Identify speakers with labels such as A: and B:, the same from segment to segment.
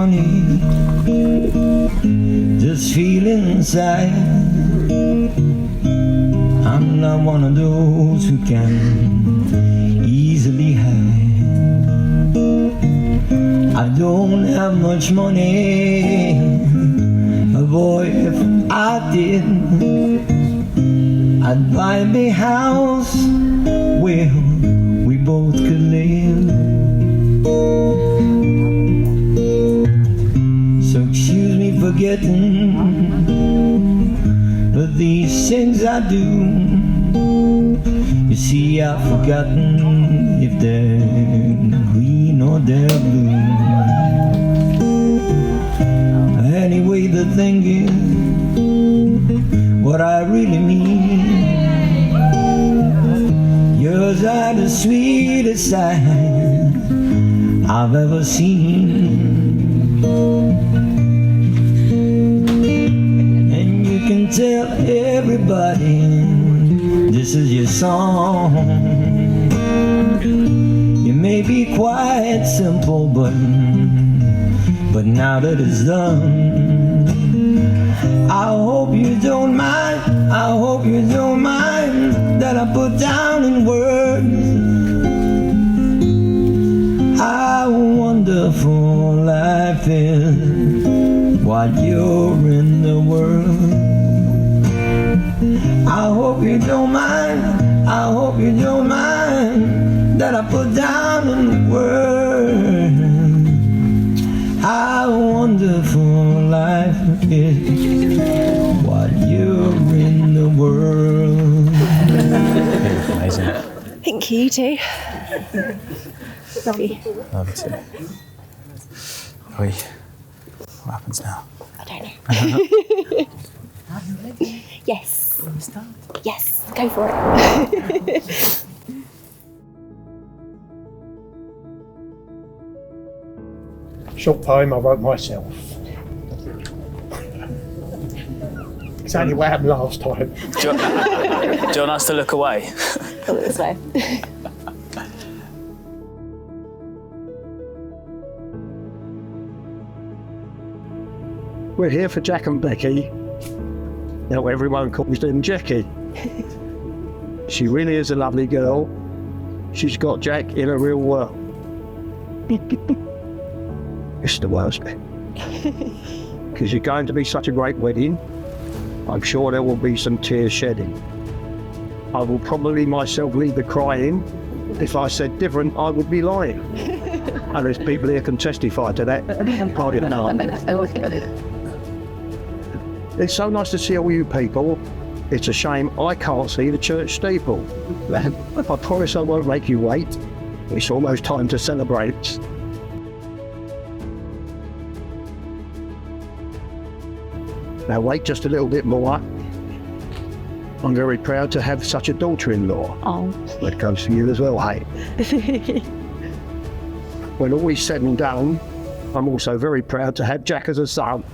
A: morning, just feeling inside. I'm not one of those who can easily hide. I don't have much money, boy, if I did, I'd buy a big house where we both could live. So excuse me for getting, but these things I do, you see, I've forgotten if they're green or they're blue. Anyway, the thing is, what I really mean, yours are the sweetest eyes I've ever seen. And you can tell everybody this is your song. It may be quite simple, but now that it's done, I hope you don't mind, I hope you don't mind that I put down in words how wonderful life is while you're in the world. I hope you don't mind, I hope you don't mind that I put down in words how wonderful life is while you're in the world.
B: Amazing.
C: Thank you, too. Lovely.
B: Love it too. What happens now?
C: I don't know. Yes. Yes, go for it.
D: Short poem I wrote myself. It's only what happened last time.
B: Do you want us to look away?
C: Pull it this way.
D: We're here for Jack and Becky. Now everyone calls them Jecky. She really is a lovely girl. She's got Jack in a real world. It's the worst bit. Because you're going to be such a great wedding, I'm sure there will be some tears shedding. I will probably myself lead the crying. If I said different, I would be lying. And there's people here can testify to that. It's so nice to see all you people. It's a shame I can't see the church steeple. I promise I won't make you wait. It's almost time to celebrate. Now wait just a little bit more. I'm very proud to have such a daughter-in-law.
C: Oh.
D: That comes from you as well, hey? When all is said and done, I'm also very proud to have Jack as a son.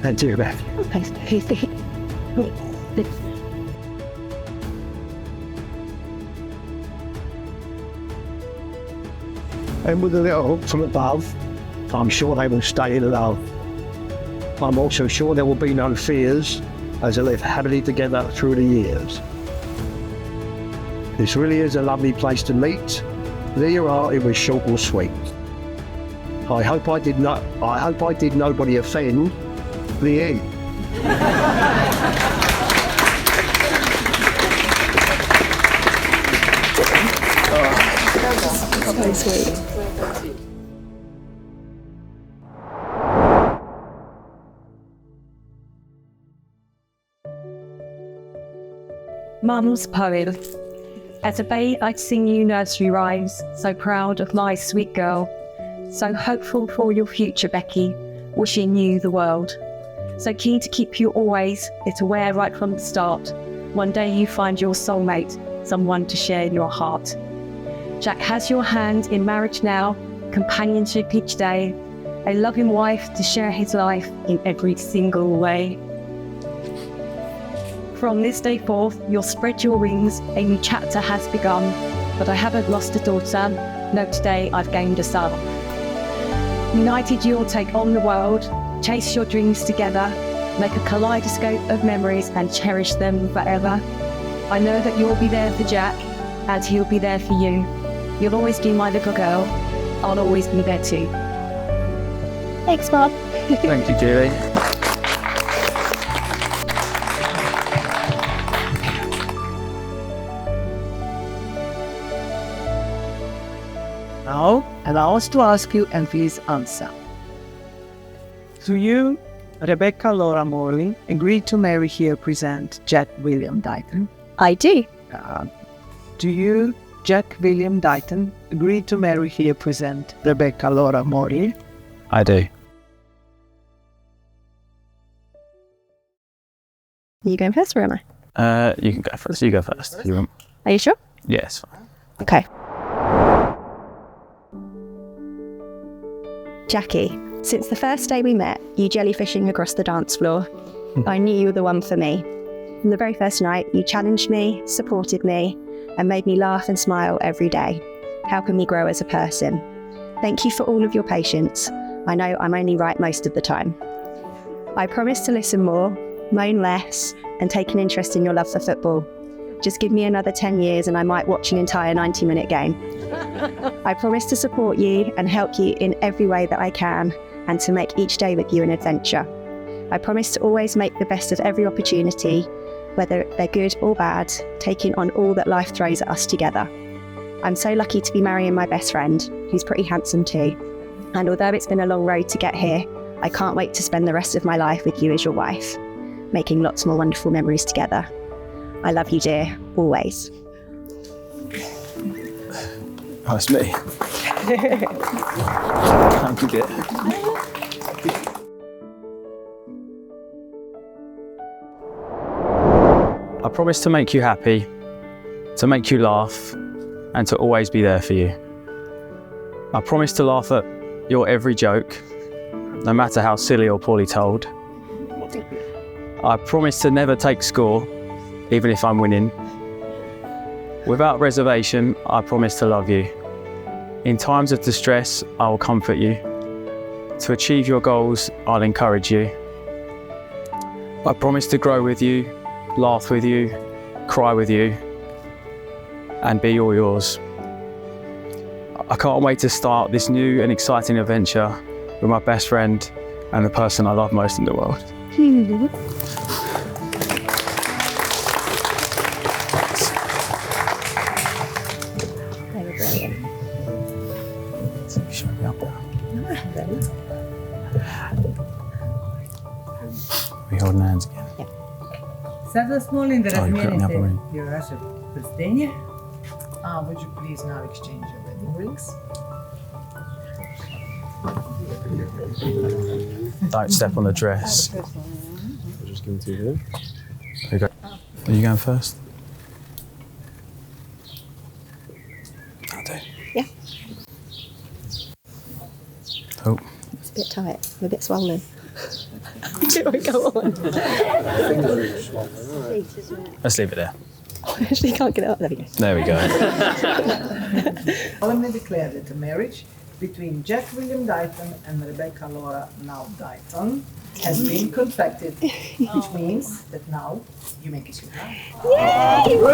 D: And to that. And with a little help from above, I'm sure they will stay in love. I'm also sure there will be no fears as they live happily together through the years. This really is a lovely place to meet. There you are, it was short and sweet. I hope I did nobody offend. The end.
C: So sweet.
E: Mum's poem. As a babe, I'd sing you nursery rhymes, so proud of my sweet girl, so hopeful for your future, Becky, wishing you the world. So keen to keep you always, yet aware right from the start, one day you find your soulmate, someone to share your heart. Jack has your hand in marriage now, companionship each day, a loving wife to share his life in every single way. From this day forth, you'll spread your wings, a new chapter has begun, but I haven't lost a daughter, no, today I've gained a son. United, you'll take on the world, chase your dreams together, make a kaleidoscope of memories and cherish them forever. I know that you'll be there for Jack, and he'll be there for you. You'll always be my little girl. I'll always be there too.
C: Thanks, Bob.
B: Thank you, Julie.
F: Now, allow us to ask you and please answer. Do you, Rebecca Laura Morley, agree to marry here present Jack William Dighton?
C: I do.
F: Do you, Jack William Dighton, agree to marry here present Rebecca Laura Morley?
B: I do.
C: Are you going first or am I?
B: You can go first. You go first. You want?
C: Are you sure?
B: Yes. Fine.
C: Okay. Jackie, since the first day we met, you jellyfishing across the dance floor, I knew you were the one for me. From the very first night, you challenged me, supported me, and made me laugh and smile every day, helping me grow as a person. Thank you for all of your patience. I know I'm only right most of the time. I promise to listen more, moan less, and take an interest in your love for football. Just give me another 10 years and I might watch an entire 90-minute game. I promise to support you and help you in every way that I can, and to make each day with you an adventure. I promise to always make the best of every opportunity, whether they're good or bad, taking on all that life throws at us together. I'm so lucky to be marrying my best friend, who's pretty handsome too. And although it's been a long road to get here, I can't wait to spend the rest of my life with you as your wife, making lots more wonderful memories together. I love you, dear, always.
B: Oh, it's me. Thank you, dear. I promise to make you happy, to make you laugh, and to always be there for you. I promise to laugh at your every joke, no matter how silly or poorly told. I promise to never take score, even if I'm winning. Without reservation, I promise to love you. In times of distress, I will comfort you. To achieve your goals, I'll encourage you. I promise to grow with you, laugh with you, cry with you, and be all yours. I can't wait to start this new and exciting adventure with my best friend and the person I love most in the world.
C: They were brilliant.
B: Show me up now.
C: No, I haven't.
B: We holding hands again.
G: Sad vas molim da
B: Oh, you couldn't have
G: razmijenite
B: a ring.
G: vaše prstenje. Would you please now exchange your wedding rings?
B: Don't step on the dress.
H: I'll just give them to you here.
B: There you go. Are you going first? I'll do.
C: Yeah.
B: Oh,
C: It's a bit tight. I'm a bit swollen. Do I go on?
B: let's leave it there.
C: I actually can't get it up. There we go.
B: There we go.
G: solemnly declare that the marriage between Jack William Dighton and Rebecca Laura now Dighton has been contracted, which means that now you make it your wife.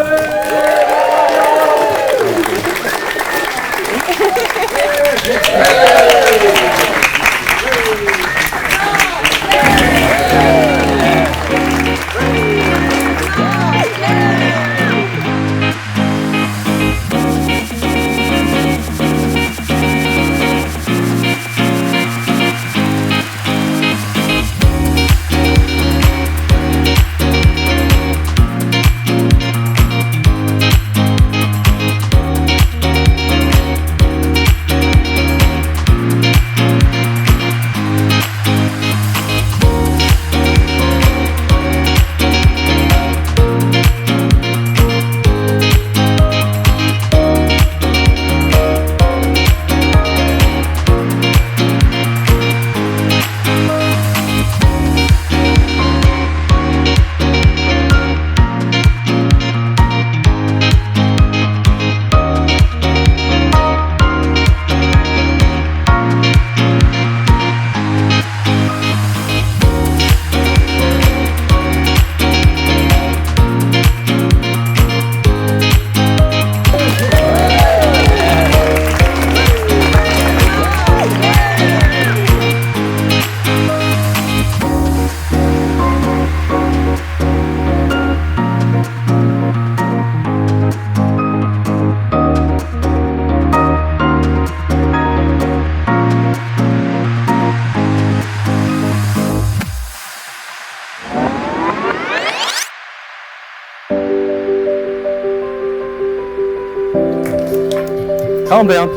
I: Calm down.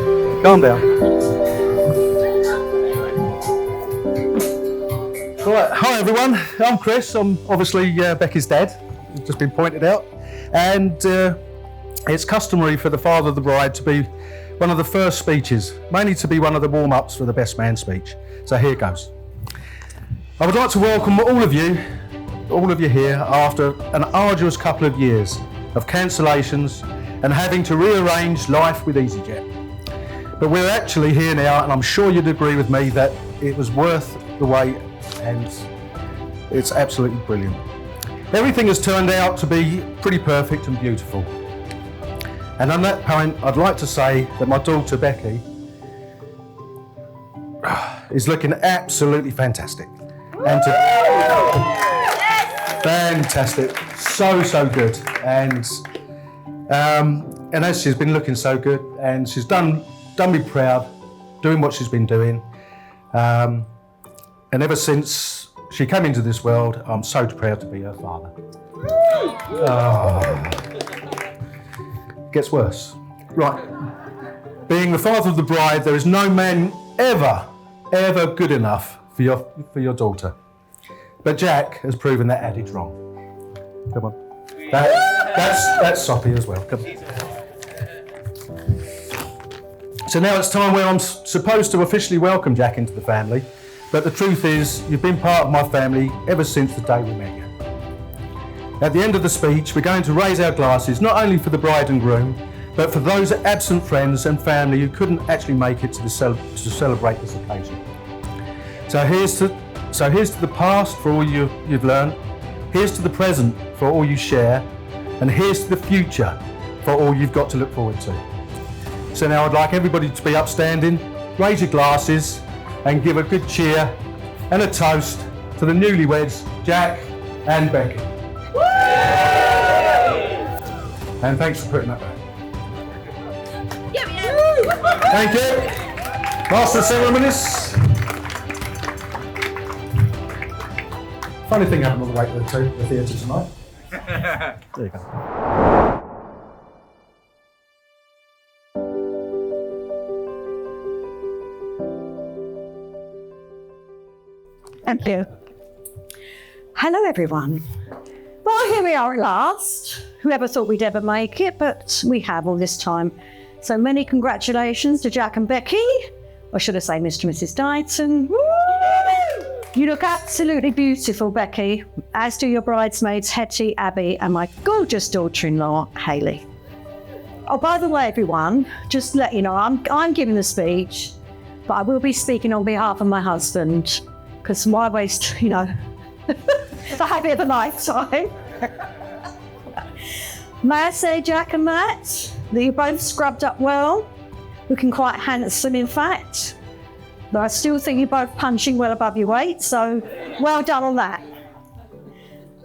I: Calm down. Right, hi everyone. I'm Chris. I'm obviously Becky's dad. It's just been pointed out. And it's customary for the father of the bride to be one of the first speeches, mainly to be one of the warm-ups for the best man speech. So here goes. I would like to welcome all of you here after an arduous couple of years of cancellations and having to rearrange life with EasyJet. But we're actually here now, and I'm sure you'd agree with me that it was worth the wait, and it's absolutely brilliant. Everything has turned out to be pretty perfect and beautiful. And on that point, I'd like to say that my daughter Becky is looking absolutely fantastic. Fantastic, so good. And as she's been looking so good, and she's done me proud, doing what she's been doing. And ever since she came into this world, I'm so proud to be her father. Gets worse. Right. Being the father of the bride, there is no man ever good enough for your daughter. But Jack has proven that adage wrong. Come on. That's soppy as well. Come on. So now it's time where I'm supposed to officially welcome Jack into the family. But the truth is, you've been part of my family ever since the day we met you. At the end of the speech, we're going to raise our glasses, not only for the bride and groom, but for those absent friends and family who couldn't actually make it to celebrate this occasion. So here's to the past for all you've learned, here's to the present for all you share, and here's to the future for all you've got to look forward to. So now I'd like everybody to be upstanding, raise your glasses, and give a good cheer and a toast to the newlyweds, Jack and Becky. And thanks for putting that back. Thank you. Master of ceremonies. Funny thing happened on the way to the theatre tonight. There you go.
J: Thank you. Hello, everyone. Well, here we are at last. Whoever thought we'd ever make it, but we have all this time. So many congratulations to Jack and Becky, or should I say Mr. and Mrs. Dighton. Woo! You look absolutely beautiful, Becky, as do your bridesmaids, Hetty, Abby, and my gorgeous daughter-in-law, Hayley. Oh, by the way, everyone, just to let you know, I'm giving the speech, but I will be speaking on behalf of my husband, because why waste, the happier of the lifetime. May I say, Jack and Matt, that you both scrubbed up well, looking quite handsome, in fact. But I still think you're both punching well above your weight, so well done on that.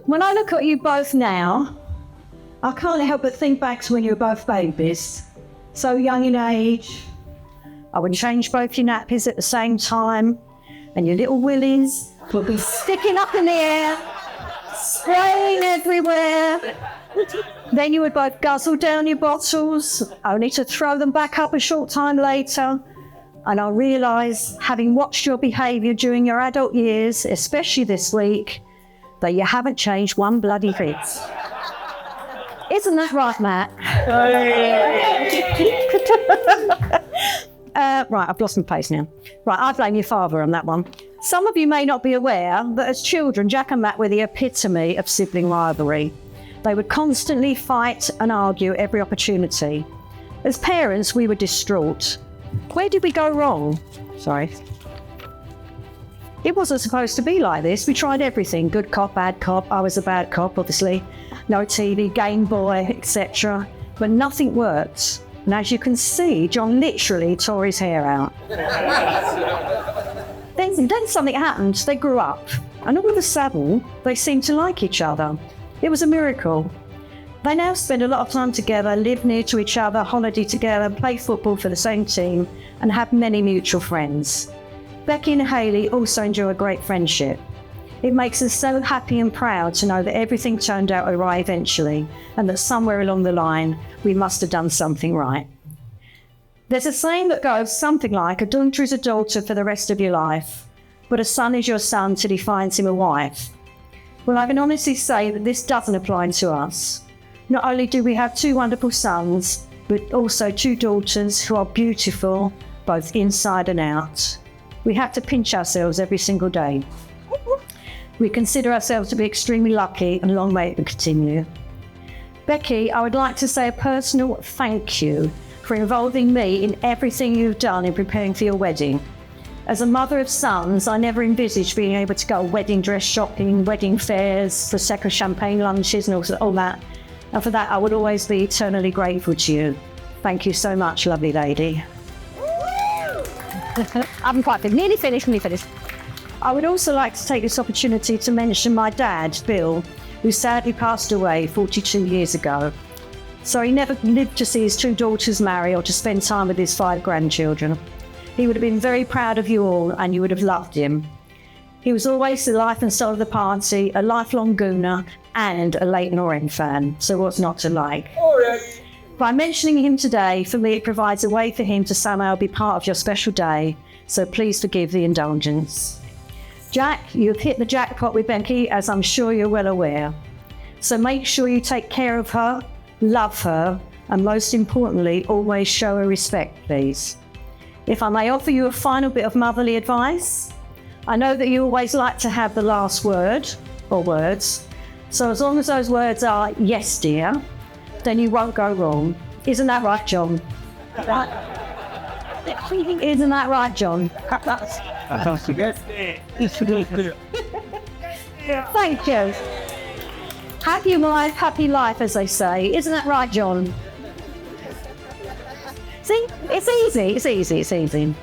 J: When I look at you both now, I can't help but think back to when you were both babies, so young in age. I would change both your nappies at the same time, and your little willies would be sticking up in the air, spraying everywhere. Then you would both guzzle down your bottles, only to throw them back up a short time later. And I realise, having watched your behaviour during your adult years, especially this week, that you haven't changed one bloody bit. Isn't that right, Matt? Right, I've lost my pace now. Right, I blame your father on that one. Some of you may not be aware that as children, Jack and Matt were the epitome of sibling rivalry. They would constantly fight and argue every opportunity. As parents, we were distraught. Where did we go wrong? Sorry. It wasn't supposed to be like this. We tried everything. Good cop, bad cop. I was a bad cop, obviously. No TV, Game Boy, etc. But nothing worked. And as you can see, John literally tore his hair out. Then something happened. They grew up. And all of a sudden, they seemed to like each other. It was a miracle. They now spend a lot of time together, live near to each other, holiday together, play football for the same team, and have many mutual friends. Becky and Hayley also enjoy a great friendship. It makes us so happy and proud to know that everything turned out all right eventually, and that somewhere along the line, we must have done something right. There's a saying that goes something like, a daughter is a daughter for the rest of your life, but a son is your son till he finds him a wife. Well, I can honestly say that this doesn't apply to us. Not only do we have 2 wonderful sons, but also 2 daughters who are beautiful, both inside and out. We have to pinch ourselves every single day. We consider ourselves to be extremely lucky, and long may it continue. Becky, I would like to say a personal thank you for involving me in everything you've done in preparing for your wedding. As a mother of sons, I never envisaged being able to go wedding dress shopping, wedding fairs, Prosecco champagne lunches and all that. And for that, I would always be eternally grateful to you. Thank you so much, lovely lady. I haven't quite finished. Nearly finished. I would also like to take this opportunity to mention my dad, Bill, who sadly passed away 42 years ago. So he never lived to see his 2 daughters marry or to spend time with his 5 grandchildren. He would have been very proud of you all, and you would have loved him. He was always the life and soul of the party, a lifelong Gooner and a Leyton Orient fan, so what's not to like? By mentioning him today, for me it provides a way for him to somehow be part of your special day, so please forgive the indulgence. Jack, you've hit the jackpot with Becky, as I'm sure you're well aware. So make sure you take care of her, love her, and most importantly, always show her respect, please. If I may offer you a final bit of motherly advice, I know that you always like to have the last word, or words, so as long as those words are, yes dear, then you won't go wrong. Isn't that right, John? Isn't that right, John? Thank you. Happy wife, happy life, as they say. Isn't that right, John? See, it's easy.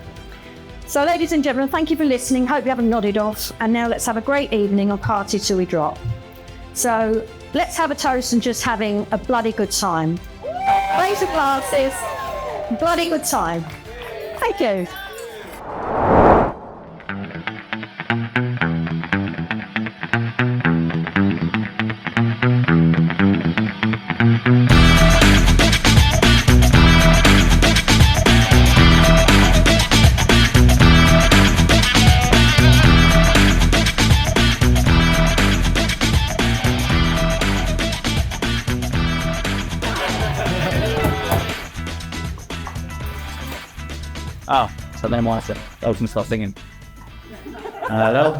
J: So, ladies and gentlemen, thank you for listening. Hope you haven't nodded off. And now let's have a great evening and party till we drop. So, let's have a toast and just having a bloody good time. Raise your glasses. Bloody good time. Thank you.
B: Oh, so then why is it? I was going to start singing. Hello.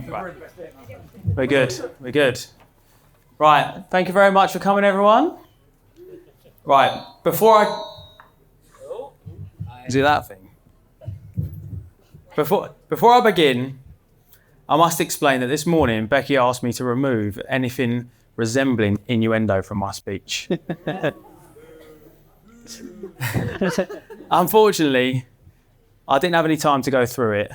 B: Right. We're good. Right, thank you very much for coming, everyone. Right, before I do that thing. Before I begin, I must explain that this morning Becky asked me to remove anything resembling innuendo from my speech. Unfortunately, I didn't have any time to go through it.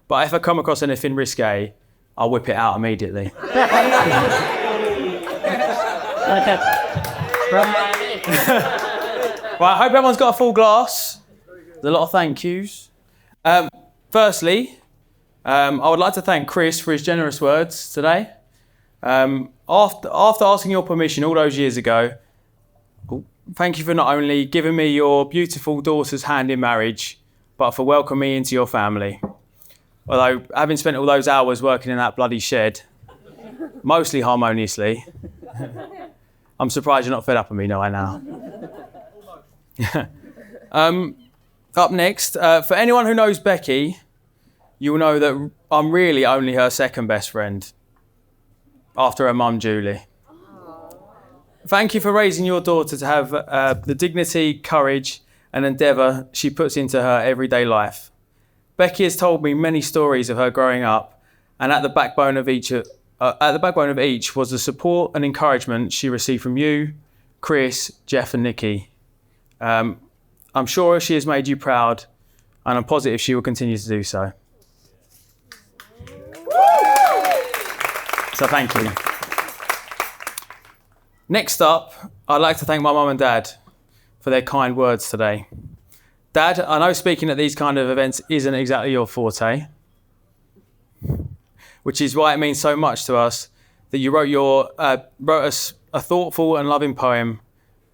B: But if I come across anything risque, I'll whip it out immediately. Right, I hope everyone's got a full glass. There's a lot of thank yous. Firstly, I would like to thank Chris for his generous words today. After asking your permission all those years ago, thank you for not only giving me your beautiful daughter's hand in marriage, but for welcoming me into your family. Although, having spent all those hours working in that bloody shed, mostly harmoniously, I'm surprised you're not fed up with me now. Up next, for anyone who knows Becky, you will know that I'm really only her second best friend, after her mum, Julie. Thank you for raising your daughter to have the dignity, courage and endeavour she puts into her everyday life. Becky has told me many stories of her growing up, and at the backbone of each was the support and encouragement she received from you, Chris, Jeff and Nikki. I'm sure she has made you proud, and I'm positive she will continue to do so. So thank you. Next up, I'd like to thank my mum and dad for their kind words today. Dad, I know speaking at these kind of events isn't exactly your forte, which is why it means so much to us that you wrote us a thoughtful and loving poem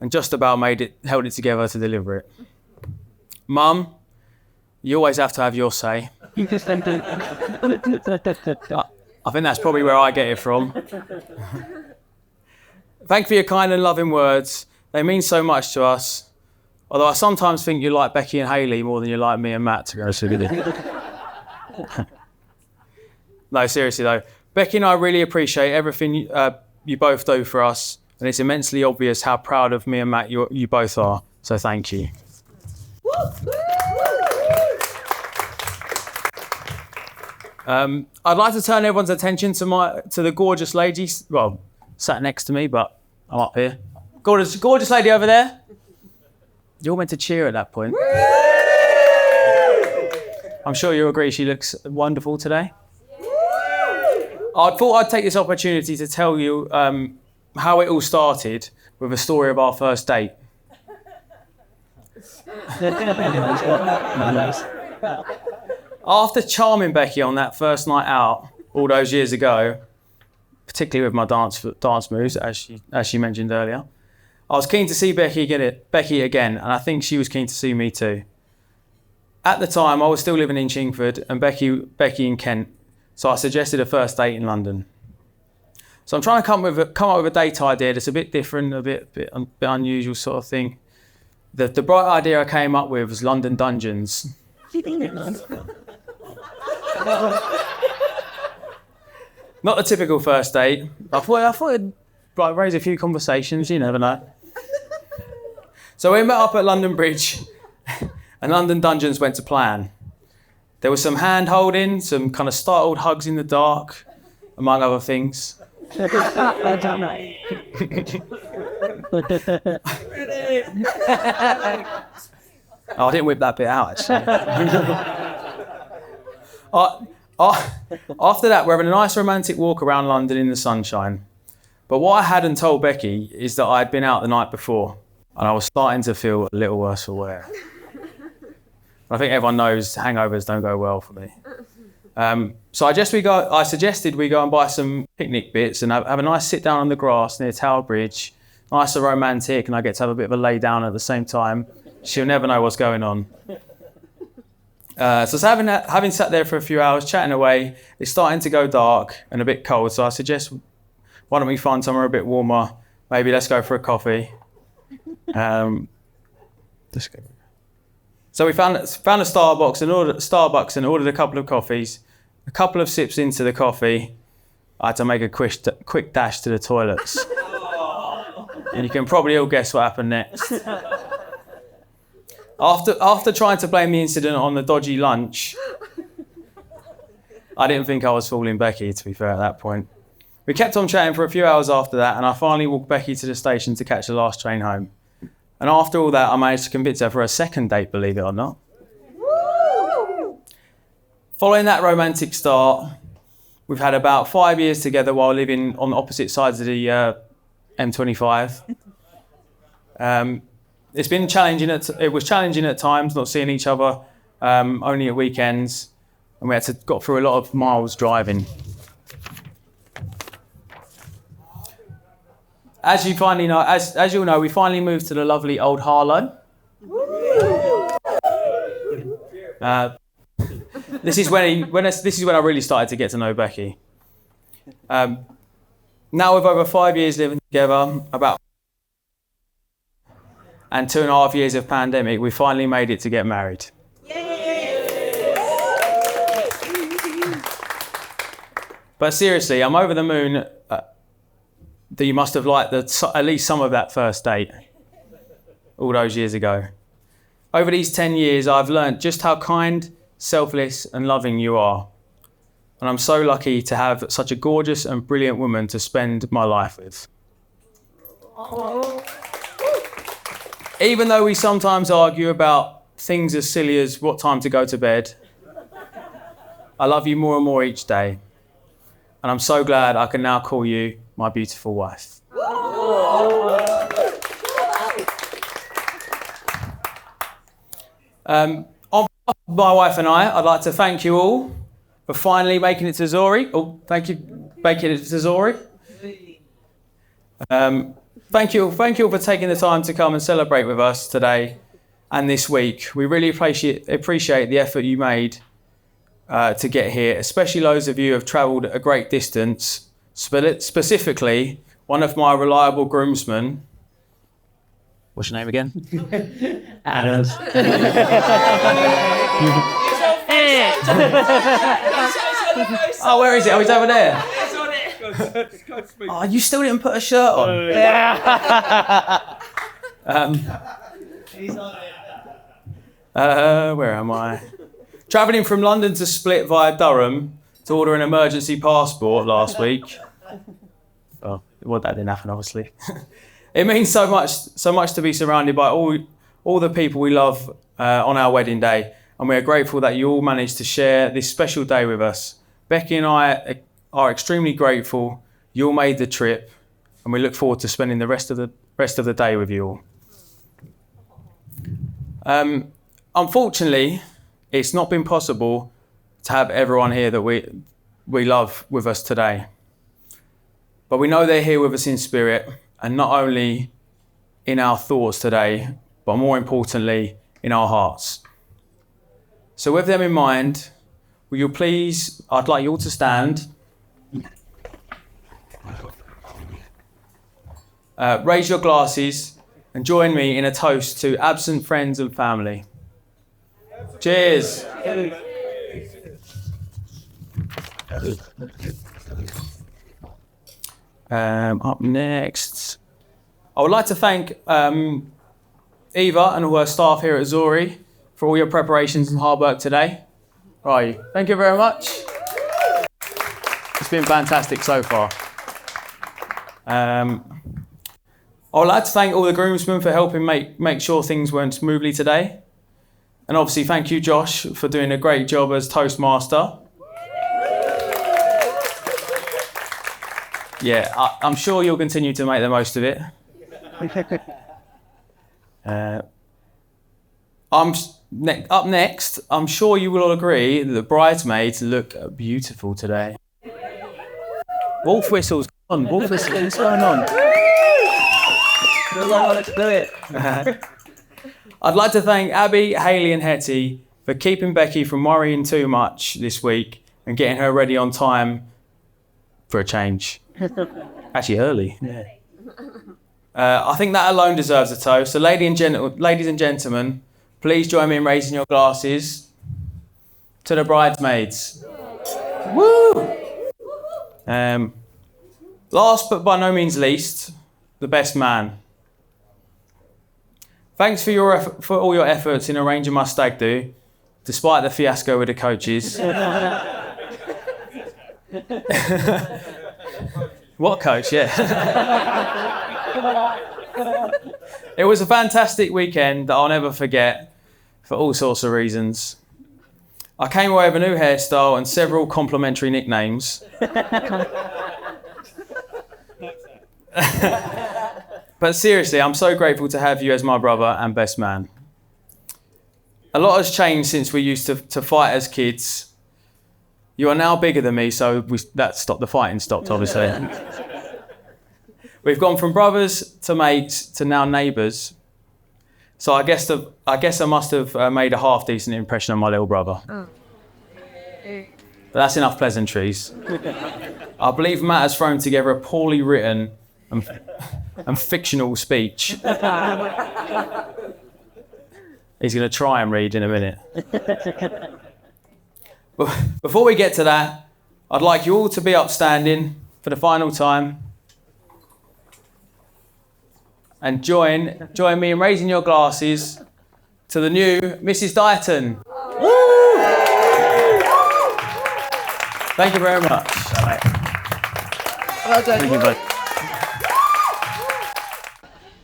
B: and just about held it together to deliver it. Mum, you always have to have your say. I think that's probably where I get it from. Thank you for your kind and loving words. They mean so much to us. Although I sometimes think you like Becky and Hayley more than you like me and Matt, to be honest with you. No, seriously though. Becky and I really appreciate everything you both do for us, and it's immensely obvious how proud of me and Matt you both are. So thank you. I'd like to turn everyone's attention to the gorgeous lady, well, sat next to me, but I'm up here. Gorgeous lady over there. You're meant to cheer at that point. I'm sure you'll agree she looks wonderful today. I thought I'd take this opportunity to tell you how it all started with a story of our first date. After charming Becky on that first night out all those years ago, particularly with my dance moves, as she mentioned earlier, I was keen to see Becky again, and I think she was keen to see me too. At the time, I was still living in Chingford and Becky in Kent, so I suggested a first date in London. So I'm trying to come up with a date idea that's a bit different, a bit unusual sort of thing. The bright idea I came up with was London Dungeons. Not the typical first date. I thought it'd raise a few conversations, you never know. So we met up at London Bridge and London Dungeons went to plan. There was some hand holding, some kind of startled hugs in the dark, among other things. I didn't whip that bit out, actually. After that, we're having a nice romantic walk around London in the sunshine. But what I hadn't told Becky is that I'd been out the night before, and I was starting to feel a little worse for wear. I think everyone knows hangovers don't go well for me. So I suggested we go and buy some picnic bits and have a nice sit down on the grass near Tower Bridge. Nice and romantic, and I get to have a bit of a lay down at the same time. She'll never know what's going on. So having sat there for a few hours chatting away, it's starting to go dark and a bit cold. So I suggest, why don't we find somewhere a bit warmer? Maybe let's go for a coffee. Let's go. So we found a Starbucks and ordered a couple of coffees. A couple of sips into the coffee, I had to make a quick dash to the toilets. And you can probably all guess what happened next. After trying to blame the incident on the dodgy lunch, I didn't think I was fooling Becky, to be fair, at that point. We kept on chatting for a few hours after that, and I finally walked Becky to the station to catch the last train home. And after all that, I managed to convince her for a second date, believe it or not. Following that romantic start, we've had about 5 years together while living on opposite sides of the M25. It's been challenging. It was challenging at times, not seeing each other only at weekends, and we got through a lot of miles driving. As you finally know, as you'll know, we finally moved to the lovely old Harlow. This is when I really started to get to know Becky. Now with over 5 years living together, and 2.5 years of pandemic, we finally made it to get married. But seriously, I'm over the moon that you must have liked at least some of that first date all those years ago. Over these 10 years, I've learned just how kind, selfless and loving you are. And I'm so lucky to have such a gorgeous and brilliant woman to spend my life with. Even though we sometimes argue about things as silly as what time to go to bed, I love you more and more each day. And I'm so glad I can now call you my beautiful wife. On behalf of my wife and I'd like to thank you all for finally making it to Zori. Oh, thank you, making it to Zori. thank you all for taking the time to come and celebrate with us today and this week. We really appreciate the effort you made to get here, especially those of you who have travelled a great distance. Specifically, one of my reliable groomsmen. What's your name again? Adam. Oh, where is it? Oh, he's over there. Oh, you still didn't put a shirt on. Where am I? Travelling from London to Split via Durham to order an emergency passport last week. Oh, well, that didn't happen, obviously. It means so much to be surrounded by all the people we love on our wedding day, and we are grateful that you all managed to share this special day with us. Becky and I are extremely grateful you all made the trip, and we look forward to spending the rest of the day with you all. Unfortunately, it's not been possible to have everyone here that we love with us today. But we know they're here with us in spirit, and not only in our thoughts today, but more importantly, in our hearts. So with them in mind, will you please, I'd like you all to stand. Raise your glasses and join me in a toast to absent friends and family. Cheers. Up next, I would like to thank Eva and all her staff here at Zori for all your preparations and hard work today. Right, thank you very much. It's been fantastic so far. I would like to thank all the groomsmen for helping make sure things went smoothly today. And obviously thank you, Josh, for doing a great job as Toastmaster. Yeah, I'm sure you'll continue to make the most of it. Up next, I'm sure you will all agree that the bridesmaids look beautiful today. Wolf whistles, come on, wolf whistles, what's going on? Let's do it. I'd like to thank Abby, Hayley and Hetty for keeping Becky from worrying too much this week and getting her ready on time for a change. Actually early. Yeah. I think that alone deserves a toast. So ladies and gentlemen, please join me in raising your glasses to the bridesmaids. Woo! Last but by no means least, the best man. Thanks for all your efforts in arranging my stag do, despite the fiasco with the coaches. What coach? Yeah. It was a fantastic weekend that I'll never forget for all sorts of reasons. I came away with a new hairstyle and several complimentary nicknames. But seriously, I'm so grateful to have you as my brother and best man. A lot has changed since we used to fight as kids. You are now bigger than me, so the fighting stopped, obviously. We've gone from brothers to mates to now neighbours. So I guess I must have made a half decent impression on my little brother. Oh. But that's enough pleasantries. I believe Matt has thrown together a poorly written and fictional speech. He's going to try and read in a minute. But before we get to that, I'd like you all to be upstanding for the final time and join me in raising your glasses to the new Mrs. Dighton. Woo! Thank you very much.
A: Well done.
B: Thank you, bud.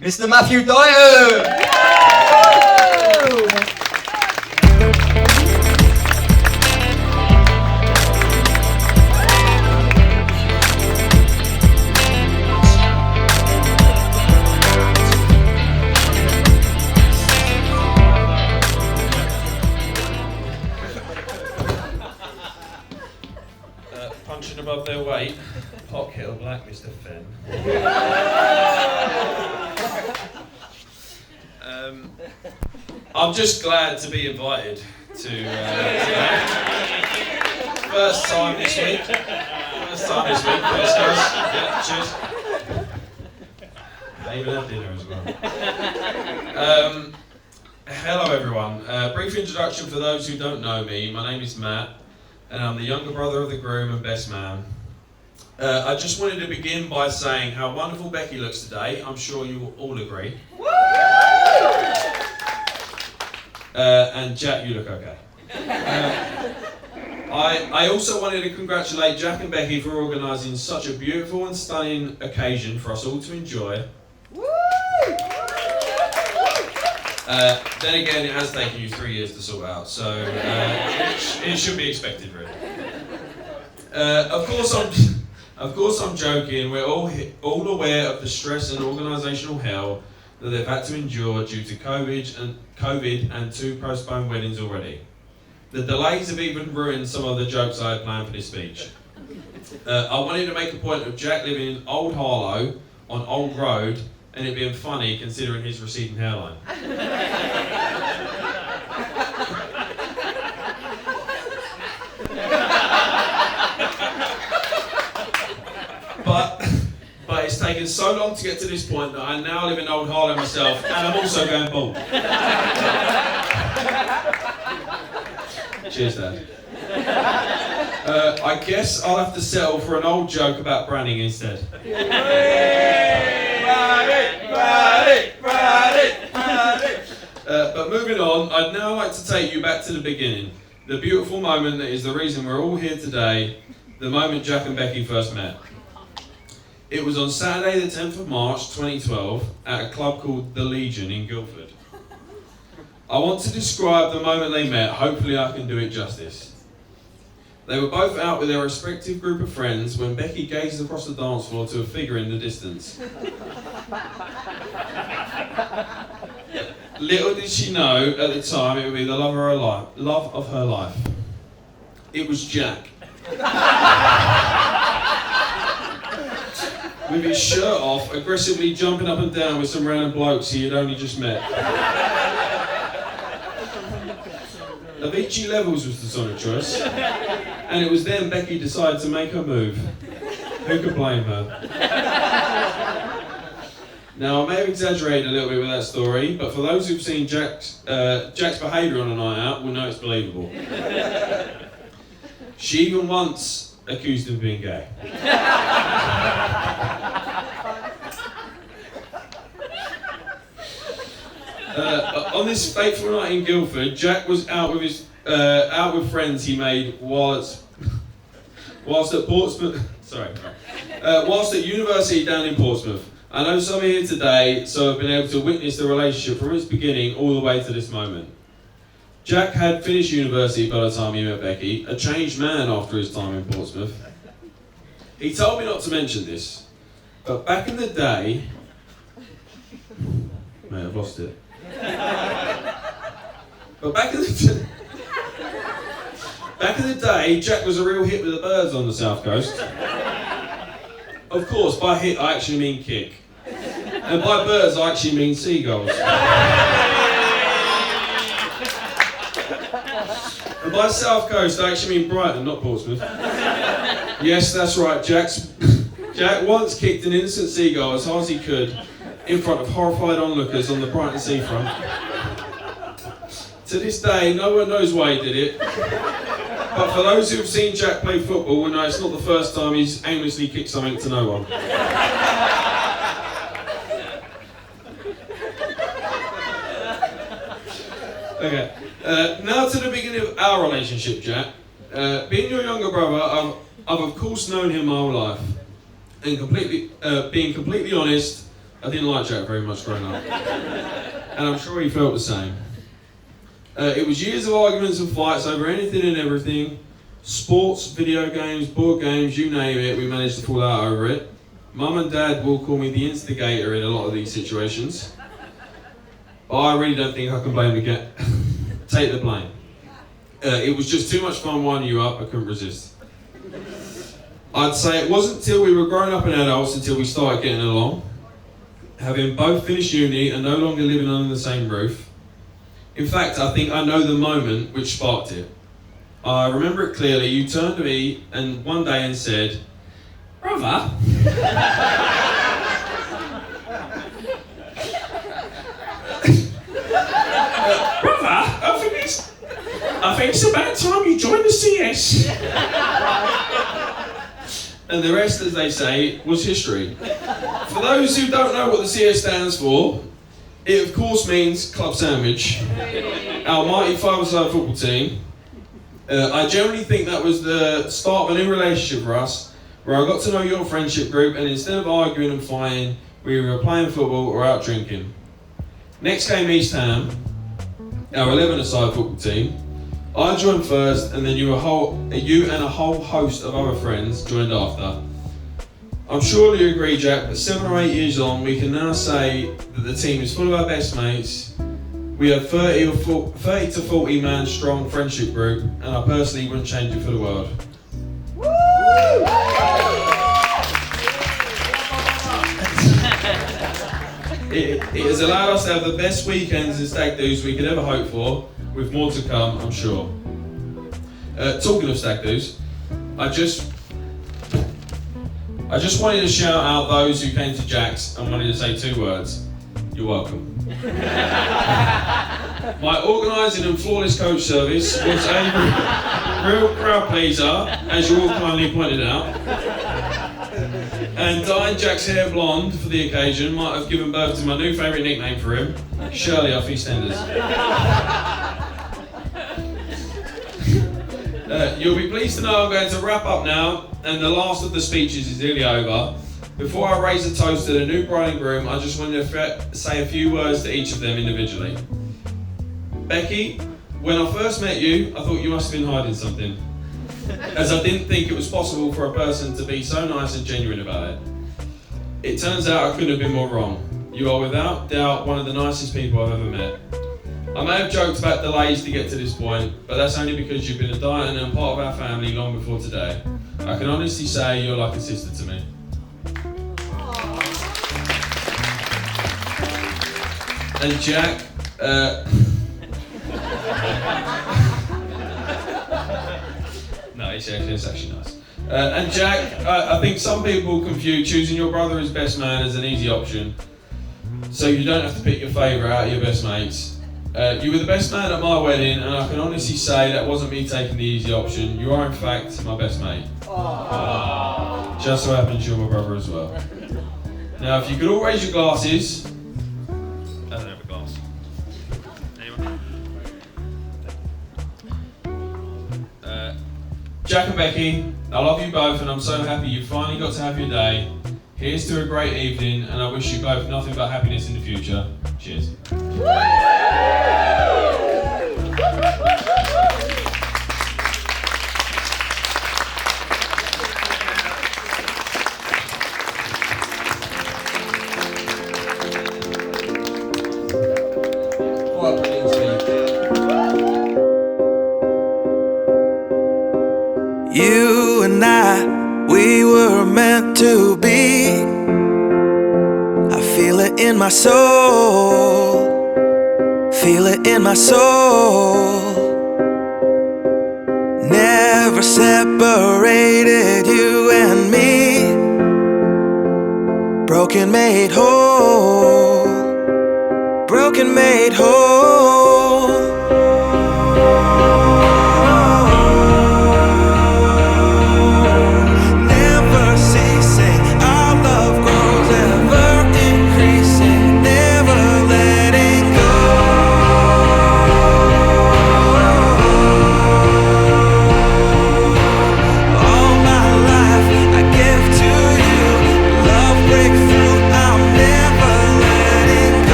A: Mr. Matthew Dyer!
K: punching above their weight. Pot kettle black, Mr. Fenn. I'm just glad to be invited to today. First time this week. Cheers, guys. Yeah, cheers. I even had dinner as well. Hello, everyone. Brief introduction for those who don't know me. My name is Matt, and I'm the younger brother of the groom and best man. I just wanted to begin by saying how wonderful Becky looks today. I'm sure you will all agree. And Jack, you look okay. I also wanted to congratulate Jack and Becky for organising such a beautiful and stunning occasion for us all to enjoy. Then again, it has taken you 3 years to sort out, so it should be expected, really. Of course, I'm joking. We're all aware of the stress and organisational hell that they've had to endure due to COVID and 2 postponed weddings already. The delays have even ruined some of the jokes I had planned for this speech. I wanted to make a point of Jack living in Old Harlow on Old Road and it being funny considering his receding hairline. But it's taken so long to get to this point that I now live in Old Harlow myself and I'm also going bald. Cheers, Dad. I guess I'll have to settle for an old joke about branding instead. But moving on, I'd now like to take you back to the beginning. The beautiful moment that is the reason we're all here today, the moment Jack and Becky first met. It was on Saturday the 10th of March 2012 at a club called The Legion in Guildford. I want to describe the moment they met, hopefully I can do it justice. They were both out with their respective group of friends when Becky gazed across the dance floor to a figure in the distance. Little did she know at the time it would be the love of her life. It was Jack. With his shirt off, aggressively jumping up and down with some random blokes he had only just met. Avicii Levels was the song of choice, and it was then Becky decided to make her move. Who could blame her? Now, I may have exaggerated a little bit with that story, but for those who've seen Jack's behaviour on a night out will know it's believable. She even once accused him of being gay. On this fateful night in Guildford, Jack was out with friends he made whilst at Portsmouth. Whilst at university down in Portsmouth. I know some are here today, so I've been able to witness the relationship from its beginning all the way to this moment. Jack had finished university by the time he met Becky, a changed man after his time in Portsmouth. He told me not to mention this, but back in the day, mate, I've lost it. But back in the day, Jack was a real hit with the birds on the south coast. Of course, by hit I actually mean kick. And by birds I actually mean seagulls. And by south coast I actually mean Brighton, not Portsmouth. Yes, that's right, Jack once kicked an innocent seagull as hard as he could in front of horrified onlookers on the Brighton seafront. To this day, no one knows why he did it. But for those who have seen Jack play football will know it's not the first time he's aimlessly kicked something to no one. Okay, now to the beginning of our relationship, Jack. Being your younger brother, I've of course known him my whole life. And being completely honest, I didn't like Jack very much growing up. And I'm sure he felt the same. It was years of arguments and fights over anything and everything. Sports, video games, board games, you name it, we managed to fall out over it. Mum and Dad will call me the instigator in a lot of these situations. But I really don't think I can blame the take the blame. It was just too much fun winding you up, I couldn't resist. I'd say it wasn't till we were grown up and adults until we started getting along, having both finished uni and no longer living under the same roof. In fact, I think I know the moment which sparked it. I remember it clearly. You turned to me and one day and said, "Brother, brother, I think it's about time you joined the CS." And the rest, as they say, was history. For those who don't know what the CS stands for, it of course means Club Sandwich, our mighty five-a-side football team. I generally think that was the start of a new relationship for us, where I got to know your friendship group, and instead of arguing and fighting, we were playing football or out drinking. Next came East Ham, our 11-a-side football team. I joined first, and then you and a whole host of other friends joined after. I'm sure you agree, Jack, but 7 or 8 years on, we can now say that the team is full of our best mates. We have 30 to 40 man strong friendship group, and I personally wouldn't change it for the world. It has allowed us to have the best weekends and stag do's we could ever hope for, with more to come, I'm sure. Talking of stag do's, I just wanted to shout out those who came to Jack's and wanted to say 2 words. You're welcome. My organising and flawless coach service was a real crowd pleaser, as you all kindly pointed out. And dyeing Jack's hair blonde for the occasion might have given birth to my new favourite nickname for him, Shirley off EastEnders. You'll be pleased to know I'm going to wrap up now, and the last of the speeches is nearly over. Before I raise a toast to the new bride and groom, I just wanted to say a few words to each of them individually. Becky, when I first met you, I thought you must have been hiding something, as I didn't think it was possible for a person to be so nice and genuine about it. It turns out I couldn't have been more wrong. You are without doubt one of the nicest people I've ever met. I may have joked about delays to get to this point, but that's only because you've been a diet and part of our family long before today. I can honestly say you're like a sister to me. And Jack, no, it's actually nice. And Jack, I think some people confuse choosing your brother as best man as an easy option, so you don't have to pick your favourite out of your best mates. You were the best man at my wedding, and I can honestly say that wasn't me taking the easy option. You are in fact my best mate. Just so happens you're my brother as well. Now if you could all raise your glasses. I don't have a glass. Anyone? Jack and Becky, I love you both, and I'm so happy you finally got to have your day. Here's to a great evening, and I wish you both nothing but happiness in the future. Cheers.
A: You and I, we were meant to be. I feel it in my soul. Feel it in my soul. Never separated, you and me. Broken made whole. Broken made whole.